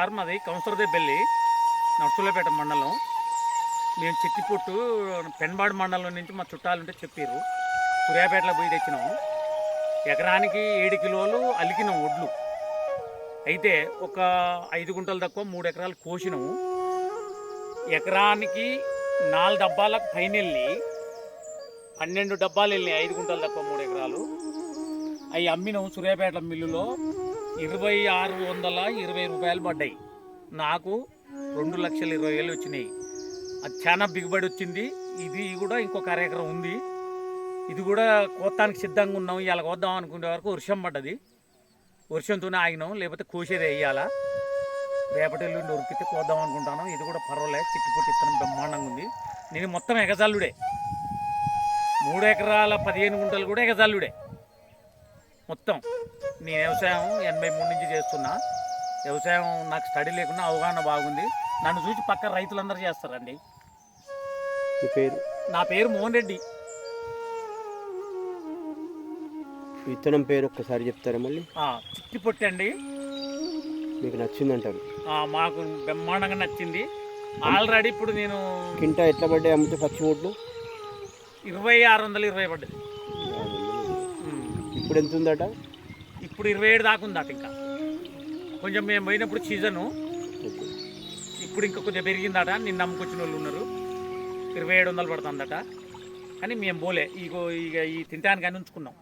Sir మాది కౌన్సర్దేపల్లి నర్సులపేట మండలం. మేము చిట్టిపొట్టు పెన్బాడు మండలం నుంచి మా చుట్టాలుంటే చెప్పారు, సూర్యాపేటలో పోయి తెచ్చినాము. ఎకరానికి 7 కిలోలు అలికినాం ఒడ్లు. అయితే ఒక 5 గుంటలు తక్కువ 3 ఎకరాలు కోసినాము. ఎకరానికి 4 డబ్బాలకు పైన వెళ్ళి 12 డబ్బాలు వెళ్ళినాయి. 5 గుంటలు తక్కువ 3 ఎకరాలు అవి అమ్మినాము. సూర్యాపేట మిల్లులో 2620 రూపాయలు పడ్డాయి. నాకు 2,20,000 వచ్చినాయి. అది చాలా బిగుబడి వచ్చింది. ఇది కూడా ఇంకొక అరెకరం ఉంది. ఇది కూడా కోత్తానికి సిద్ధంగా ఉన్నాం. ఇవాళ కోద్దాం అనుకునే వరకు వర్షం పడ్డది. వర్షంతోనే ఆగినాం, లేకపోతే కోసేది వేయాలా. రేపటి ఎల్లుండి ఉరికితే కోద్దాం అనుకుంటాను. ఇది కూడా పర్వాలేదు, చిట్టుపుట్టి ఇత్తనం బ్రహ్మాండంగా ఉంది. నేను మొత్తం ఎగజల్లుడే. 3 ఎకరాల 15 గుంటలు కూడా ఎగజల్లుడే మొత్తం. నేను వ్యవసాయం 83 నుంచి చేస్తున్నా. వ్యవసాయం నాకు స్టడీ లేకుండా అవగాహన బాగుంది. నన్ను చూసి పక్క రైతులందరూ చేస్తారండి. మీ పేరు? నా పేరు మోహన్ రెడ్డి. విత్తనం పేరు ఒక్కసారి చెప్తారా మళ్ళీ? చిట్టిపొట్టి అండి. మీకు నచ్చిందంటారు? మాకు బ్రహ్మాండంగా నచ్చింది. ఆల్రెడీ ఇప్పుడు నేను కింటా ఎట్లా పడ్డాయి అమ్మితే పచ్చి ఓట్లు? 2620 పడ్డది. ఇప్పుడు ఎంత ఉందట? ఇప్పుడు 27 దాకా ఉందట. ఇంకా కొంచెం మేము పోయినప్పుడు సీజను, ఇప్పుడు ఇంకా కొంచెం పెరిగిందట. నిన్న నమ్ముకొచ్చిన వాళ్ళు ఉన్నారు. 2700 పడుతుందట. కానీ మేము పోలే, ఇక ఈ తింటానికి అని ఉంచుకున్నాం.